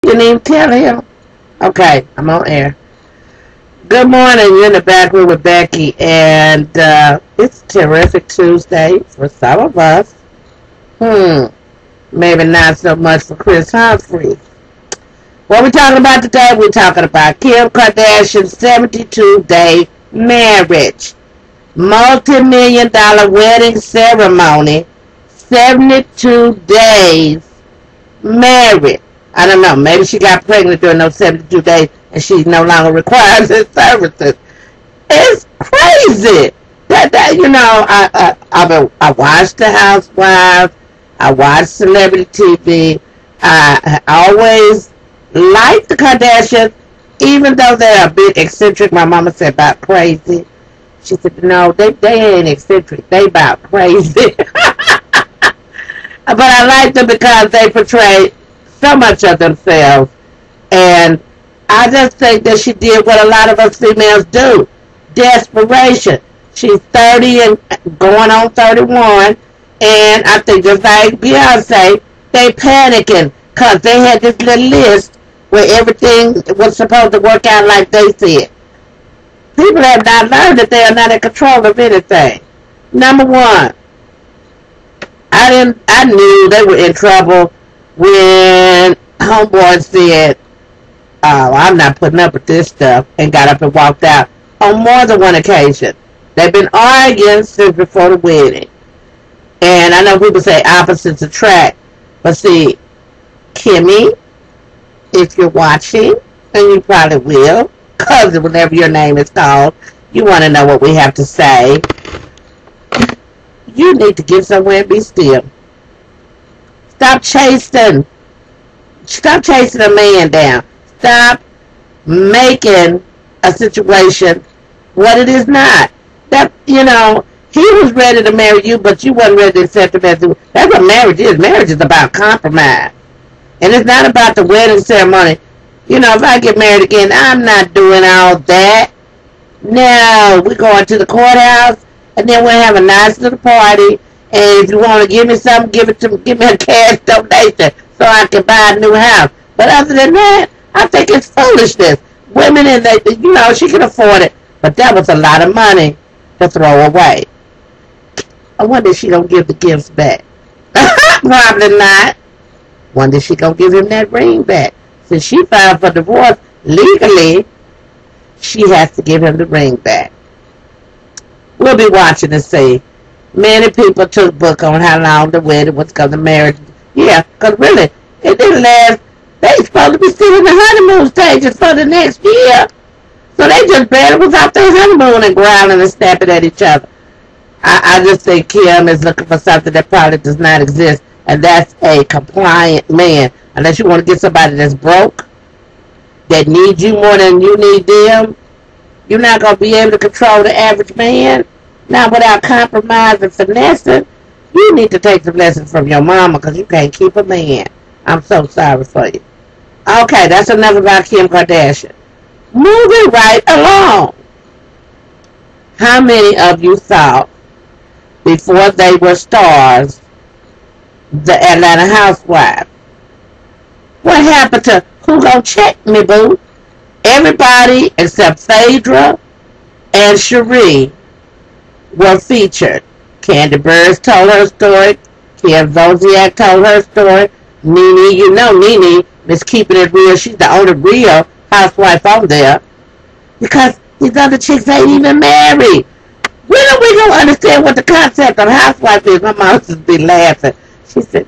Didn't even tell him. Okay, I'm on air. Good morning. You're in the back room with Becky, and it's Terrific Tuesday for some of us. Maybe not so much for Chris Humphries. What we talking about today? We're talking about Kim Kardashian's 72-day marriage. Multi-million-dollar wedding ceremony. 72 days married. I don't know. Maybe she got pregnant during those 72 days and she no longer requires his services. It's crazy. I watched the Housewives. I watched celebrity TV. I always liked the Kardashians, even though they're a bit eccentric. My mama said about crazy. She said, no, they ain't eccentric. They about crazy. But I like them because they portray so much of themselves. And I just think that she did what a lot of us females do. Desperation. She's 30 and going on 31. And I think just like Beyonce, they panicking because they had this little list where everything was supposed to work out like they said. People have not learned that they are not in control of anything. Number one, I knew they were in trouble when Homeboy said, oh, I'm not putting up with this stuff, and got up and walked out on more than one occasion. They've been arguing since before the wedding. And I know people say opposites attract, but see, Kimmy, if you're watching, and you probably will, because whenever your name is called, you want to know what we have to say. You need to get somewhere and be still. Stop chasing a man down. Stop making a situation what it is not. That, he was ready to marry you, but you wasn't ready to accept him as that's what marriage is. Marriage is about compromise. And it's not about the wedding ceremony. If I get married again, I'm not doing all that. No, we're going to the courthouse, and then we'll have a nice little party. And if you want to give me something, give me a cash donation so I can buy a new house. But other than that, I think it's foolishness. Women, she can afford it, but that was a lot of money to throw away. I wonder if she gonna give the gifts back. Probably not. Wonder if she gonna give him that ring back. Since she filed for divorce legally, she has to give him the ring back. We'll be watching to see. Many people took book on how long the wedding was because the marriage. Yeah, because really, it didn't last. They supposed to be still in the honeymoon stages for the next year. So they just barely was out their honeymoon and growling and snapping at each other. I just think Kim is looking for something that probably does not exist, and that's a compliant man. Unless you want to get somebody that's broke, that needs you more than you need them, you're not going to be able to control the average man. Now, without compromise and finessing, you need to take some lessons from your mama because you can't keep a man. I'm so sorry for you. Okay, that's enough about Kim Kardashian. Moving right along. How many of you thought, before they were stars, the Atlanta Housewives? What happened to who gonna check me, boo? Everybody except Phaedra and Cherie were featured. Candy Burris told her story. Kim Zolciak told her story. Nene, Nene is keeping it real. She's the only real housewife on there. Because these other chicks ain't even married. When are we going to understand what the concept of housewife is? My mom just be laughing. She said,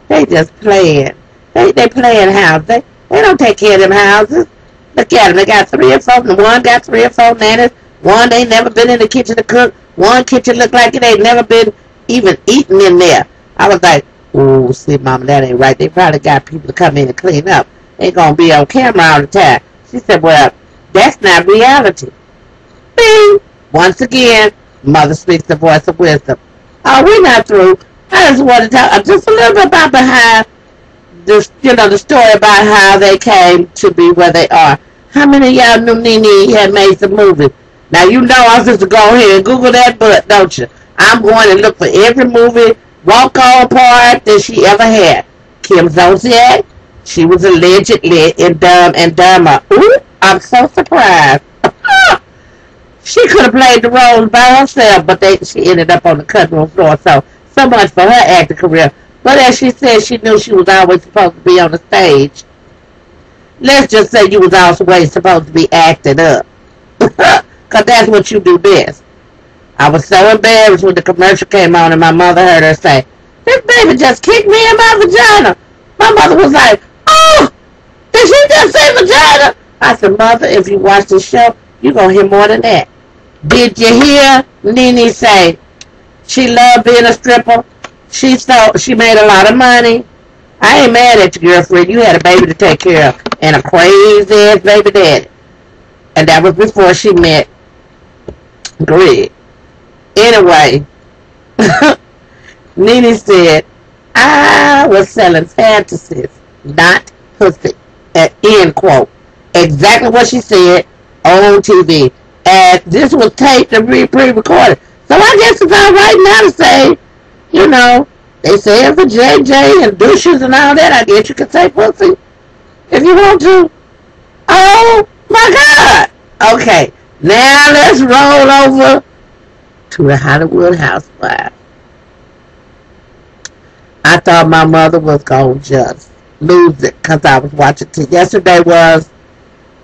they just playing. They playing house. They don't take care of them houses. Look at them. They got 3 or 4. One got 3 or 4 nannies. One ain't never been in the kitchen to cook. One kitchen look like it ain't never been even eaten in there. I was like, oh, see, Mama, that ain't right. They probably got people to come in and clean up. They gonna be on camera all the time. She said, well, that's not reality. Bing! Once again, Mother speaks the voice of wisdom. Oh, we're not through. I just want to talk just a little bit about behind this, the story about how they came to be where they are. How many of y'all knew Nene had made some movies? Now, I'm supposed to go ahead and Google that butt, don't you? I'm going to look for every movie, walk-on part that she ever had. Kim Zolciak, She was allegedly in Dumb and Dumber. Ooh, I'm so surprised. She could have played the role by herself, but she ended up on the cutting room floor. So much for her acting career. But as she said, she knew she was always supposed to be on the stage. Let's just say you was always supposed to be acting up. Because that's what you do best. I was so embarrassed when the commercial came on and my mother heard her say, "This baby just kicked me in my vagina." My mother was like, "Oh, did she just say vagina?" I said, "Mother, if you watch this show, you're going to hear more than that." Did you hear Nene say she loved being a stripper? She made a lot of money. I ain't mad at your girlfriend. You had a baby to take care of and a crazy ass baby daddy. And that was before she met Greg. Anyway, Nene said, "I was selling fantasies, not pussy." End quote. Exactly what she said on TV. And this was taped and pre-recorded. So I guess it's all right now to say, you know, they say it for JJ and douches and all that. I guess you could say pussy if you want to. Oh my God. Okay, now let's roll over to the Hollywood Housewives. I thought my mother was going to just lose it because I was watching yesterday was,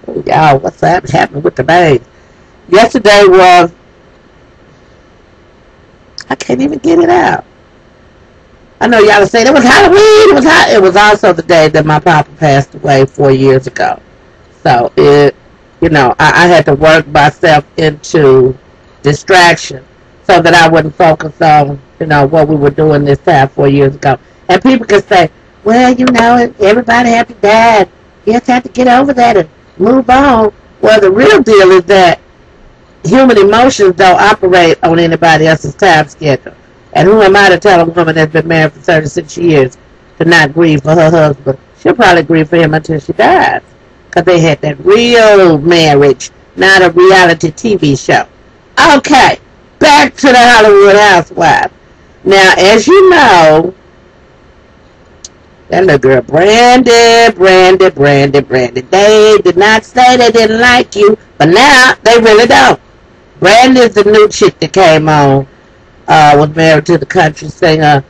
oh, y'all, what's happening with the names? Yesterday was, I can't even get it out. I know y'all are saying it was Halloween. It was also the day that my papa passed away 4 years ago. So I had to work myself into distraction so that I wouldn't focus on, what we were doing this time 4 years ago. And people can say, well, everybody had to die. You just have to get over that and move on. Well, the real deal is that human emotions don't operate on anybody else's time schedule. And who am I to tell a woman that's been married for 36 years to not grieve for her husband? She'll probably grieve for him until she dies. Because they had that real marriage, not a reality TV show. Okay, back to the Hollywood Housewives. Now, as you know, that little girl, Brandy. They did not say they didn't like you, but now they really don't. Brandy is the new chick that came on. Was married to the country singer,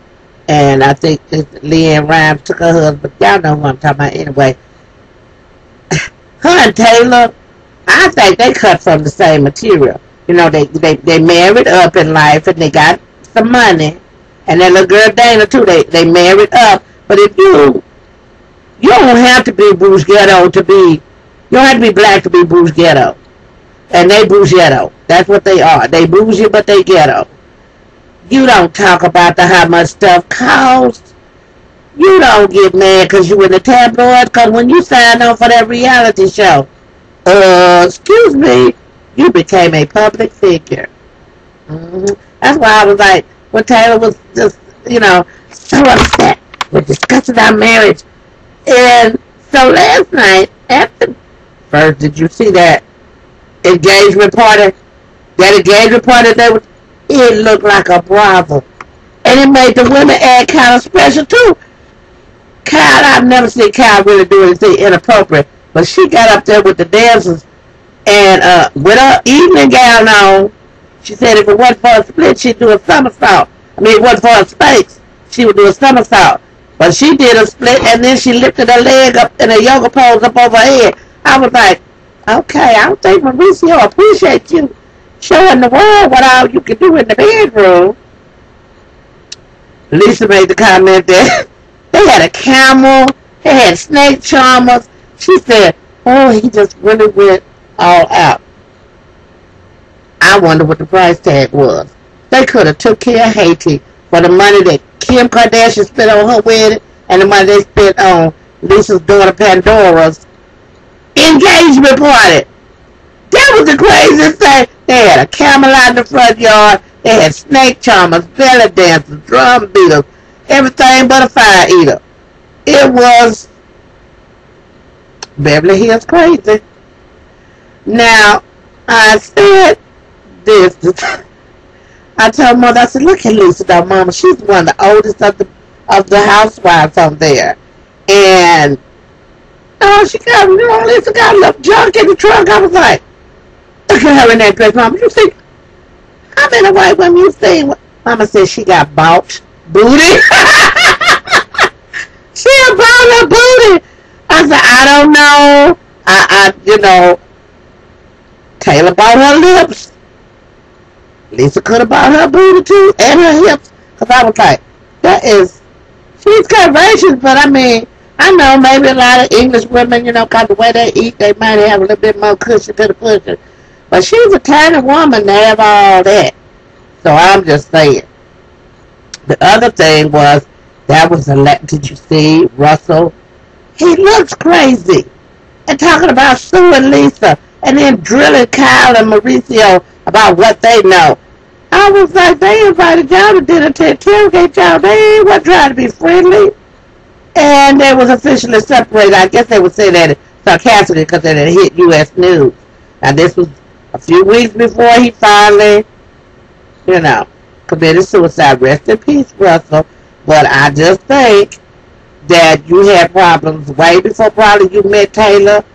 and I think Leanne Rimes took her husband. Y'all know who I'm talking about anyway. Her and Taylor, I think they cut from the same material. They married up in life and they got some money. And that little girl Dana too, they married up. But if you don't have to be Bruce Ghetto you don't have to be black to be Bruce Ghetto. And they Bruce Ghetto. That's what they are. They bougie, but they ghetto. You don't talk about how much stuff costs. You don't get mad because you in the tabloids. Because when you signed on for that reality show, excuse me, you became a public figure. That's why I was like, when Taylor was just, so upset with discussing our marriage. And so last night, first, did you see that engagement party? That engagement party, it looked like a brothel. And it made the women act kind of special too. Kyle, I've never seen Kyle really do anything inappropriate. But she got up there with the dancers and with her evening gown on, she said if it wasn't for a split, she'd do a somersault. It wasn't for a space, she would do a somersault. But she did a split and then she lifted her leg up in a yoga pose up over her head. I was like, okay, I don't think Mauricio appreciates you showing the world what all you can do in the bedroom. Lisa made the comment that they had a camel, they had snake charmers. She said, oh, he just really went all out. I wonder what the price tag was. They could have took care of Haiti for the money that Kim Kardashian spent on her wedding and the money they spent on Lisa's daughter Pandora's engagement party. That was the craziest thing. They had a camel out in the front yard. They had snake charmers, belly dancers, drum beaters, everything but a fire eater. It was Beverly Hills crazy. Now, I said this. I told Mother, I said, look at Lisa, though, Mama. She's one of the oldest of the housewives on there. And Oh, she got, Lisa got a little junk in the trunk. I was like, look at her in that dress, Mama. You see, how many white women you seen? Mama said she got bought booty. She about her booty. I said, I don't know. Taylor bought her lips. Lisa could have bought her booty too, and her hips. Because I was like, she's curvaceous, but I mean, I know maybe a lot of English women, because the way they eat, they might have a little bit more cushion to the pushing. But she's a tiny woman to have all that. So I'm just saying. The other thing was, did you see Russell? He looks crazy. And talking about Sue and Lisa, and then drilling Kyle and Mauricio about what they know. I was like, they invited y'all to dinner to interrogate y'all. They weren't trying to be friendly. And they was officially separated. I guess they would say that sarcastically because it had hit U.S. News. Now, this was a few weeks before he finally, committed suicide. Rest in peace, Russell. But I just think that you had problems way before probably you met Taylor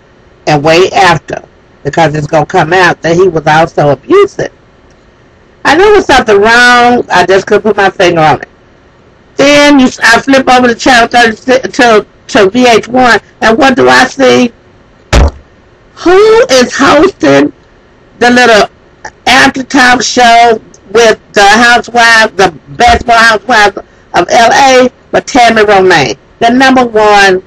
and way after, because it's going to come out that he was also abusive. I knew there was something wrong. I just couldn't put my finger on it. Then I flip over to channel 36 to VH1, and what do I see? Who is hosting the little after talk show with the basketball housewives of LA, but Tammy Romaine, the number one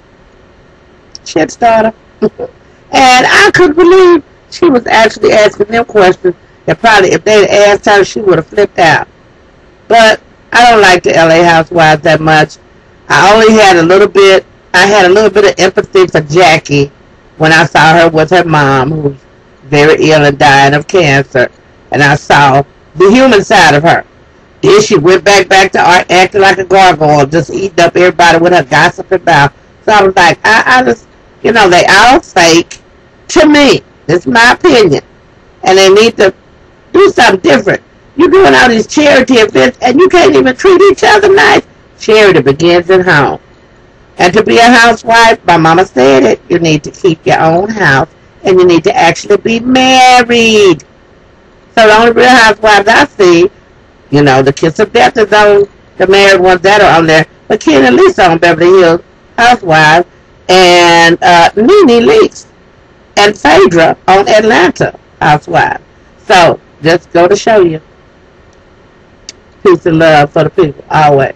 shit starter. And I couldn't believe she was actually asking them questions that probably if they'd asked her, she would have flipped out. But I don't like the LA Housewives that much. I had a little bit of empathy for Jackie when I saw her with her mom, who's very ill and dying of cancer, and I saw the human side of her. Then she went back to art, acting like a gargoyle, just eating up everybody with her gossiping mouth. So I was like, I just, they all fake to me. This is my opinion. And they need to do something different. You're doing all these charity events and you can't even treat each other nice. Charity begins at home. And to be a housewife, my mama said it, you need to keep your own house and you need to actually be married. So the only real housewives I see, the Kiss of Death is on the married ones that are on there. But Ken and Lisa on Beverly Hills Housewives, and Nene Leakes and Phaedra on Atlanta Housewives. So just go to show you. Peace and love for the people, always.